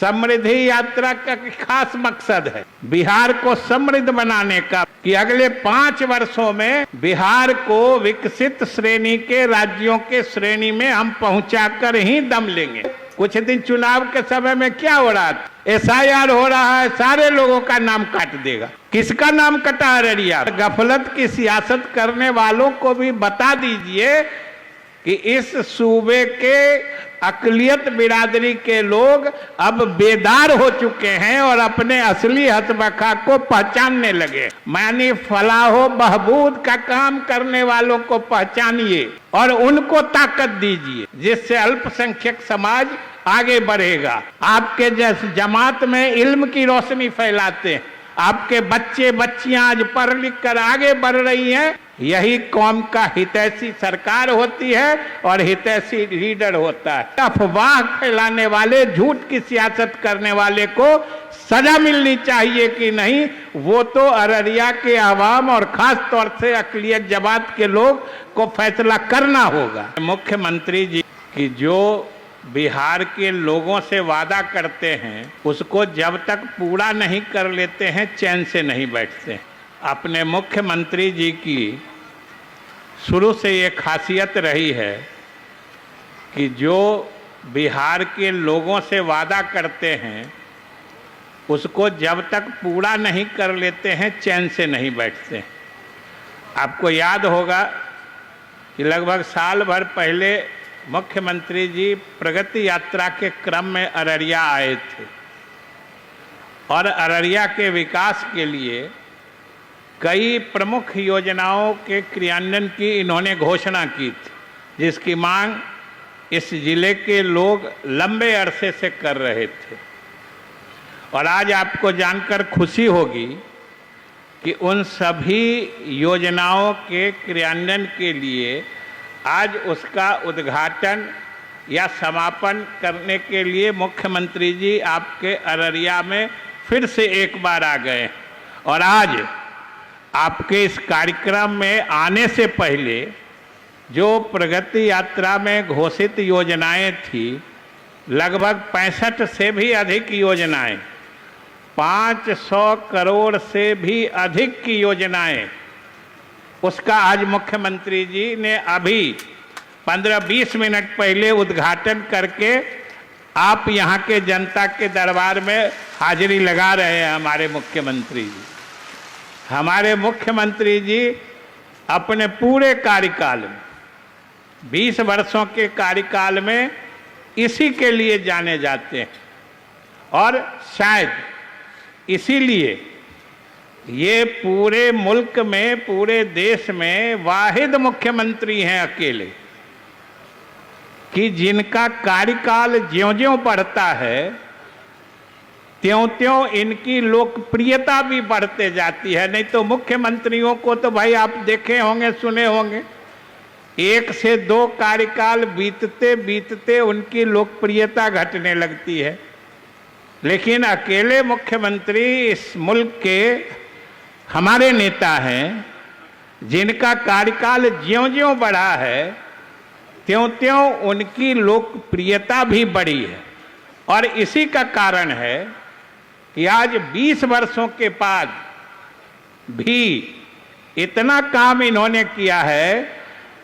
समृद्धि यात्रा का खास मकसद है बिहार को समृद्ध बनाने का, कि अगले 5 वर्षों में बिहार को विकसित श्रेणी के राज्यों के श्रेणी में हम पहुंचाकर ही दम लेंगे। कुछ दिन चुनाव के समय में क्या हो रहा था, SIR हो रहा है, सारे लोगों का नाम काट देगा। किसका नाम कटा? अररिया। गफलत की सियासत करने वालों को भी बता दीजिए कि इस सूबे के अकलियत बिरादरी के लोग अब बेदार हो चुके हैं और अपने असली हसबखा को पहचानने लगे। मानी फलाहो बहबूद का काम करने वालों को पहचानिए और उनको ताकत दीजिए, जिससे अल्पसंख्यक समाज आगे बढ़ेगा। आपके जैसे जमात में इल्म की रोशनी फैलाते हैं, आपके बच्चे बच्चियां आज पढ़ लिख कर आगे बढ़ रही हैं, यही कौम का हितैषी सरकार होती है और हितैषी लीडर होता है। अफवाह फैलाने वाले, झूठ की सियासत करने वाले को सजा मिलनी चाहिए कि नहीं, वो तो अररिया के आवाम और खास तौर से अकलियत जमात के लोग को फैसला करना होगा। मुख्यमंत्री जी की जो बिहार के लोगों से वादा करते हैं उसको जब तक पूरा नहीं कर लेते हैं चैन से नहीं बैठते। अपने मुख्यमंत्री जी की शुरू से ये खासियत रही है कि जो बिहार के लोगों से वादा करते हैं उसको जब तक पूरा नहीं कर लेते हैं चैन से नहीं बैठते। आपको याद होगा कि लगभग साल भर पहले मुख्यमंत्री जी प्रगति यात्रा के क्रम में अररिया आए थे और अररिया के विकास के लिए कई प्रमुख योजनाओं के क्रियान्वयन की इन्होंने घोषणा की थी, जिसकी मांग इस जिले के लोग लंबे अरसे से कर रहे थे। और आज आपको जानकर खुशी होगी कि उन सभी योजनाओं के क्रियान्वयन के लिए आज उसका उद्घाटन या समापन करने के लिए मुख्यमंत्री जी आपके अररिया में फिर से एक बार आ गए। और आज आपके इस कार्यक्रम में आने से पहले जो प्रगति यात्रा में घोषित योजनाएं थी, लगभग 65 से भी अधिक योजनाएं, 500 करोड़ से भी अधिक की योजनाएं, उसका आज मुख्यमंत्री जी ने अभी 15-20 मिनट पहले उद्घाटन करके आप यहाँ के जनता के दरबार में हाजिरी लगा रहे हैं। हमारे मुख्यमंत्री जी अपने पूरे कार्यकाल में 20 वर्षों के कार्यकाल में इसी के लिए जाने जाते हैं और शायद इसीलिए ये पूरे मुल्क में, पूरे देश में वाहिद मुख्यमंत्री हैं अकेले कि जिनका कार्यकाल ज्यों-ज्यों बढ़ता है त्यों-त्यों इनकी लोकप्रियता भी बढ़ते जाती है। नहीं तो मुख्यमंत्रियों को तो भाई आप देखे होंगे, सुने होंगे, 1 से 2 कार्यकाल बीतते बीतते उनकी लोकप्रियता घटने लगती है। लेकिन अकेले मुख्यमंत्री इस मुल्क के हमारे नेता हैं जिनका कार्यकाल ज्यों-ज्यों बढ़ा है त्यों-त्यों उनकी लोकप्रियता भी बढ़ी है। और इसी का कारण है कि आज 20 वर्षों के बाद भी इतना काम इन्होंने किया है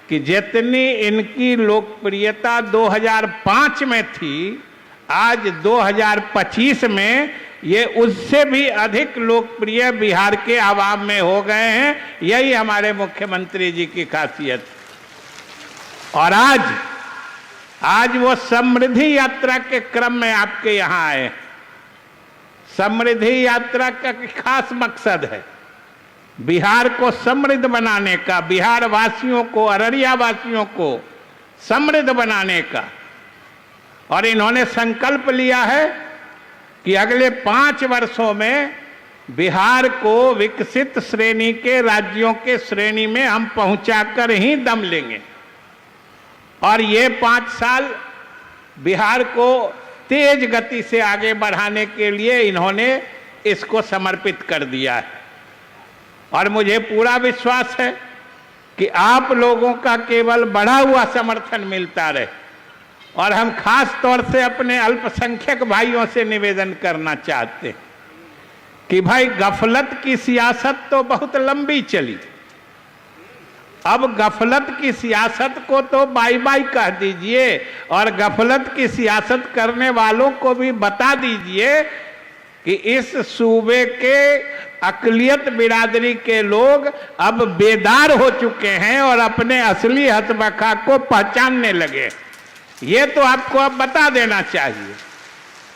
कि जितनी इनकी लोकप्रियता 2005 में थी, आज 2025 में ये उससे भी अधिक लोकप्रिय बिहार के आवाम में हो गए हैं। यही हमारे मुख्यमंत्री जी की खासियत। और आज वो समृद्धि यात्रा के क्रम में आपके यहाँ आए। समृद्धि यात्रा का खास मकसद है बिहार को समृद्ध बनाने का, बिहार वासियों को, अररिया वासियों को समृद्ध बनाने का। और इन्होंने संकल्प लिया है कि अगले 5 वर्षों में बिहार को विकसित श्रेणी के राज्यों के श्रेणी में हम पहुंचाकर ही दम लेंगे। और ये 5 साल बिहार को तेज गति से आगे बढ़ाने के लिए इन्होंने इसको समर्पित कर दिया है। और मुझे पूरा विश्वास है कि आप लोगों का केवल बढ़ा हुआ समर्थन मिलता रहे और हम खास तौर से अपने अल्पसंख्यक भाइयों से निवेदन करना चाहते हैं कि भाई गफलत की सियासत तो बहुत लंबी चली, अब गफलत की सियासत को तो बाय बाय कह दीजिए और गफलत की सियासत करने वालों को भी बता दीजिए कि इस सूबे के अकलियत बिरादरी के लोग अब बेदार हो चुके हैं और अपने असली हसबखा को पहचानने लगे। ये तो आपको अब बता देना चाहिए,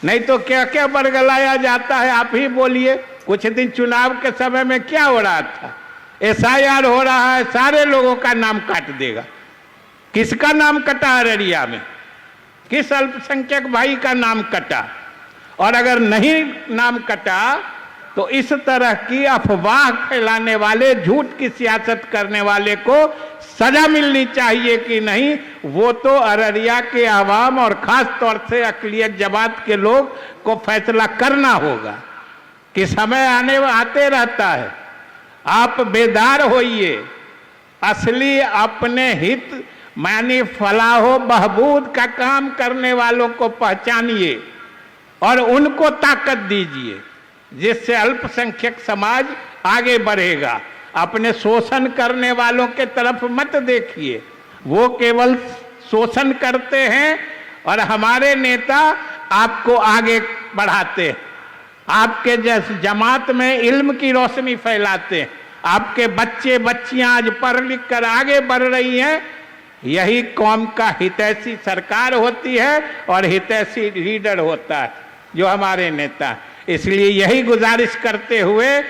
नहीं तो क्या क्या बरगलाया जाता है। आप ही बोलिए, कुछ दिन चुनाव के समय में क्या हो रहा था, SIR हो रहा है, सारे लोगों का नाम काट देगा। किसका नाम कटा अररिया में, किस अल्पसंख्यक भाई का नाम कटा? और अगर नहीं नाम कटा तो इस तरह की अफवाह फैलाने वाले, झूठ की सियासत करने वाले को सजा मिलनी चाहिए कि नहीं, वो तो अररिया के आवाम और खास तौर से अकलियत जमात के लोग को फैसला करना होगा कि समय आते रहता है। आप बेदार होइए, असली अपने हित मानी फलाहो बहबूद का काम करने वालों को पहचानिए और उनको ताकत दीजिए, जिससे अल्पसंख्यक समाज आगे बढ़ेगा। अपने शोषण करने वालों के तरफ मत देखिए, वो केवल शोषण करते हैं और हमारे नेता आपको आगे बढ़ाते हैं। आपके जैसे जमात में इल्म की रोशनी फैलाते हैं, आपके बच्चे बच्चियां आज पढ़ लिख कर आगे बढ़ रही हैं। यही कौम का हितैषी सरकार होती है और हितैषी लीडर होता है जो हमारे नेता। इसलिए यही गुजारिश करते हुए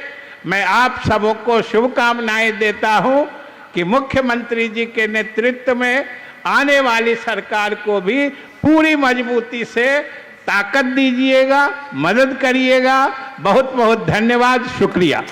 मैं आप सबको शुभकामनाएं देता हूं कि मुख्यमंत्री जी के नेतृत्व में आने वाली सरकार को भी पूरी मजबूती से ताकत दीजिएगा, मदद करिएगा। बहुत बहुत धन्यवाद, शुक्रिया।